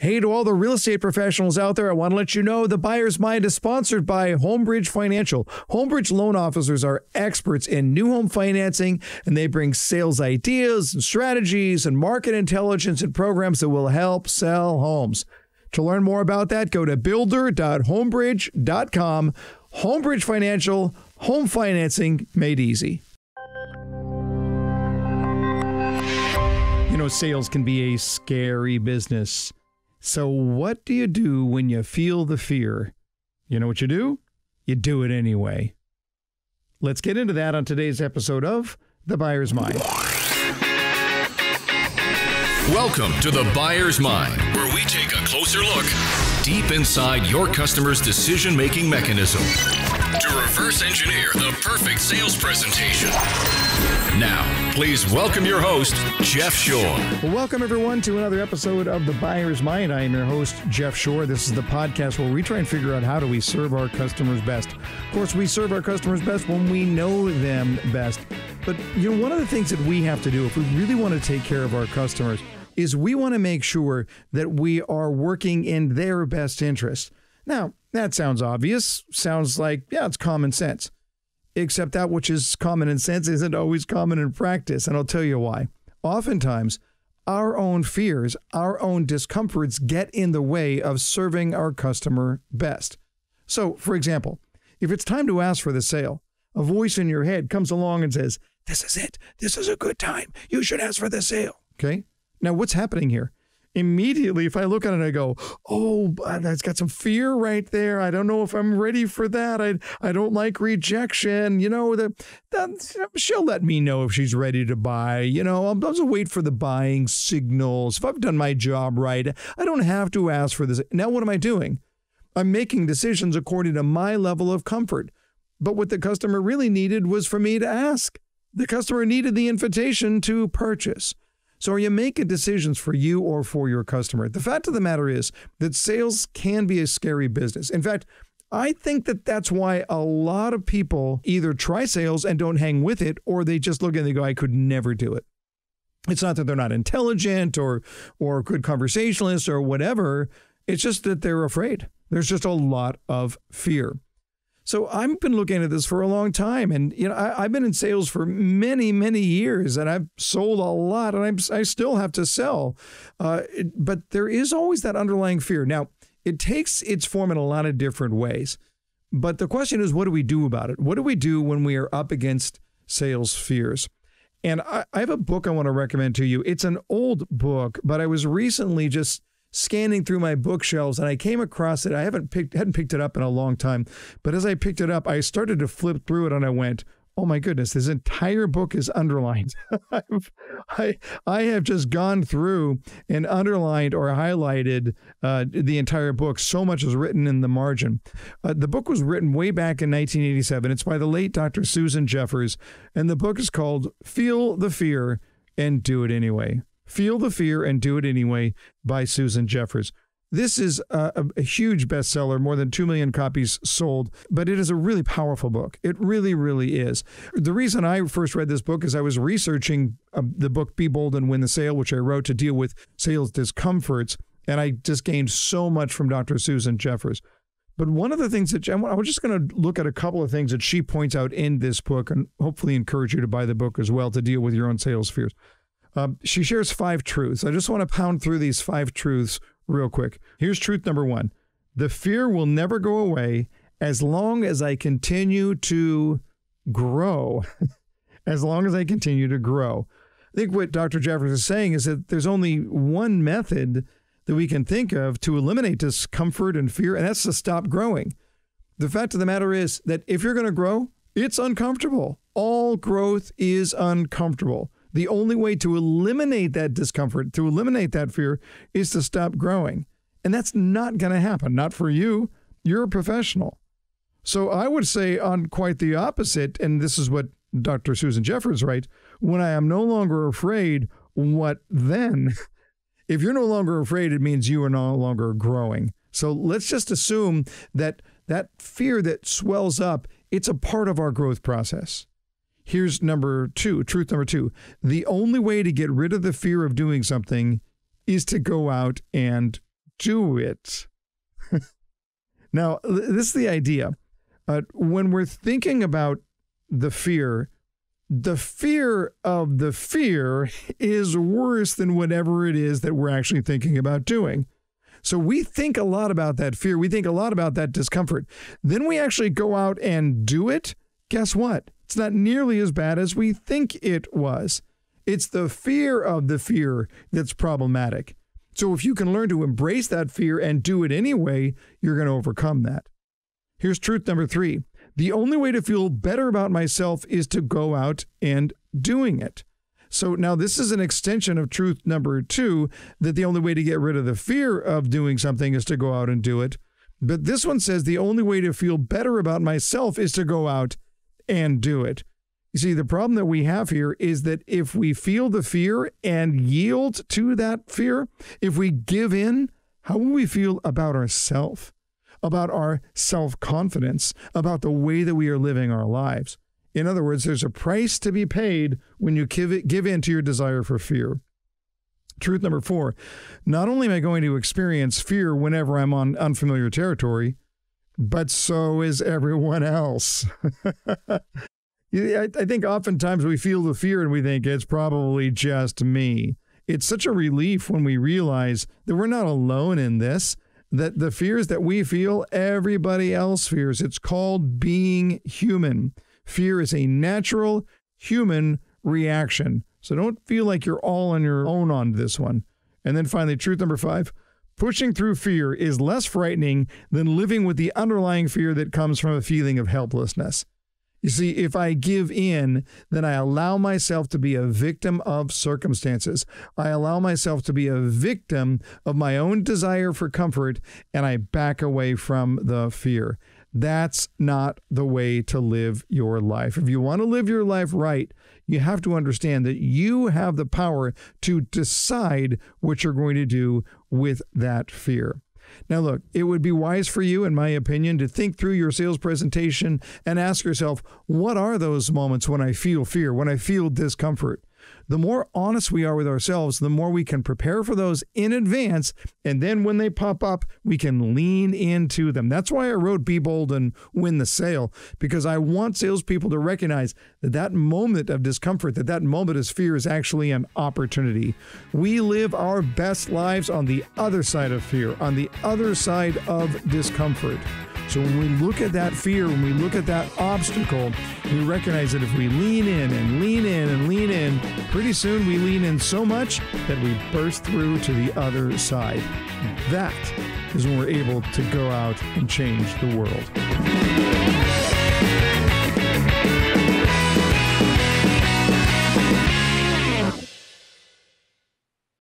Hey, to all the real estate professionals out there, I want to let you know the Buyer's Mind is sponsored by Homebridge Financial. Homebridge loan officers are experts in new home financing, and they bring sales ideas and strategies and market intelligence and programs that will help sell homes. To learn more about that, go to builder.homebridge.com. Homebridge Financial, home financing made easy. You know, sales can be a scary business. So what do you do when you feel the fear? You know what you do? You do it anyway. Let's get into that on today's episode of The Buyer's Mind. Welcome to The Buyer's Mind, where we take a closer look deep inside your customer's decision-making mechanism to reverse engineer the perfect sales presentation. Now, please welcome your host, Jeff Shore. Well, welcome everyone to another episode of The Buyer's Mind. I am your host, Jeff Shore. This is the podcast where we try and figure out how do we serve our customers best. Of course, we serve our customers best when we know them best. But you know, one of the things that we have to do if we really want to take care of our customers is we want to make sure that we are working in their best interest. Now, that sounds obvious. Sounds like, yeah, it's common sense. Except that which is common in sense isn't always common in practice, and I'll tell you why. Oftentimes, our own fears, our own discomforts get in the way of serving our customer best. So, for example, if it's time to ask for the sale, a voice in your head comes along and says, "This is it. This is a good time. You should ask for the sale." Okay? Now, what's happening here? Immediately, if I look at it, I go, oh, that's got some fear right there. I don't know if I'm ready for that. I don't like rejection. You know, she'll let me know if she's ready to buy. You know, I'll just wait for the buying signals. If I've done my job right, I don't have to ask for this. Now, what am I doing? I'm making decisions according to my level of comfort. But what the customer really needed was for me to ask. The customer needed the invitation to purchase. So are you making decisions for you or for your customer? The fact of the matter is that sales can be a scary business. In fact, I think that that's why a lot of people either try sales and don't hang with it, or they just look and they go, I could never do it. It's not that they're not intelligent or good conversationalists or whatever. It's just that they're afraid. There's just a lot of fear. So I've been looking at this for a long time, and you know I've been in sales for many, many years, and I've sold a lot, and I still have to sell. But there is always that underlying fear. Now, it takes its form in a lot of different ways. But the question is, what do we do about it? What do we do when we are up against sales fears? And I have a book I want to recommend to you. It's an old book, but I was recently just scanning through my bookshelves and I came across it. I hadn't picked it up in a long time, but as I picked it up, I started to flip through it and I went, oh my goodness, this entire book is underlined. I have just gone through and underlined or highlighted the entire book. So much is written in the margin. The book was written way back in 1987. It's by the late Dr. Susan Jeffers, and the book is called Feel the Fear and Do It Anyway. Feel the Fear and Do It Anyway by Susan Jeffers. This is a huge bestseller, more than 2 million copies sold, but it is a really powerful book. It really, really is. The reason I first read this book is I was researching the book Be Bold and Win the Sale, which I wrote to deal with sales discomforts, and I just gained so much from Dr. Susan Jeffers. But one of the things that I was just going to look at a couple of things that she points out in this book and hopefully encourage you to buy the book as well to deal with your own sales fears. She shares 5 truths. I just want to pound through these 5 truths real quick. Here's truth number 1. The fear will never go away as long as I continue to grow. As long as I continue to grow. I think what Dr. Jeffers is saying is that there's only one method that we can think of to eliminate discomfort and fear, and that's to stop growing. The fact of the matter is that if you're going to grow, it's uncomfortable. All growth is uncomfortable. The only way to eliminate that discomfort, to eliminate that fear, is to stop growing. And that's not going to happen. Not for you. You're a professional. So I would say on quite the opposite, and this is what Dr. Susan Jeffers writes, when I am no longer afraid, what then? If you're no longer afraid, it means you are no longer growing. So let's just assume that that fear that swells up, it's a part of our growth process. Here's number 2, truth number 2. The only way to get rid of the fear of doing something is to go out and do it. Now, this is the idea. When we're thinking about the fear of the fear is worse than whatever it is that we're actually thinking about doing. So we think a lot about that fear. We think a lot about that discomfort. Then we actually go out and do it. Guess what? It's not nearly as bad as we think it was. It's the fear of the fear that's problematic. So if you can learn to embrace that fear and do it anyway, you're going to overcome that. Here's truth number 3. The only way to feel better about myself is to go out and doing it. So now this is an extension of truth number 2, that the only way to get rid of the fear of doing something is to go out and do it. But this one says the only way to feel better about myself is to go out and do it. You see, the problem that we have here is that if we feel the fear and yield to that fear, if we give in, how will we feel about ourselves, about our self-confidence, about the way that we are living our lives? In other words, there's a price to be paid when you give in to your desire for fear. Truth number 4, not only am I going to experience fear whenever I'm on unfamiliar territory, but so is everyone else. I think oftentimes we feel the fear and we think it's probably just me. It's such a relief when we realize that we're not alone in this, that the fears that we feel, everybody else fears. It's called being human. Fear is a natural human reaction. So don't feel like you're all on your own on this one. And then finally, truth number 5, pushing through fear is less frightening than living with the underlying fear that comes from a feeling of helplessness. You see, if I give in, then I allow myself to be a victim of circumstances. I allow myself to be a victim of my own desire for comfort, and I back away from the fear. That's not the way to live your life. If you want to live your life right, you have to understand that you have the power to decide what you're going to do with that fear. Now, look, it would be wise for you, in my opinion, to think through your sales presentation and ask yourself, what are those moments when I feel fear, when I feel discomfort? The more honest we are with ourselves, the more we can prepare for those in advance. And then when they pop up, we can lean into them. That's why I wrote Be Bold and Win the Sale, because I want salespeople to recognize that that moment of discomfort, that moment of fear is actually an opportunity. We live our best lives on the other side of fear, on the other side of discomfort. So when we look at that fear, when we look at that obstacle, we recognize that if we lean in and lean in and lean in, pretty soon we lean in so much that we burst through to the other side. That is when we're able to go out and change the world.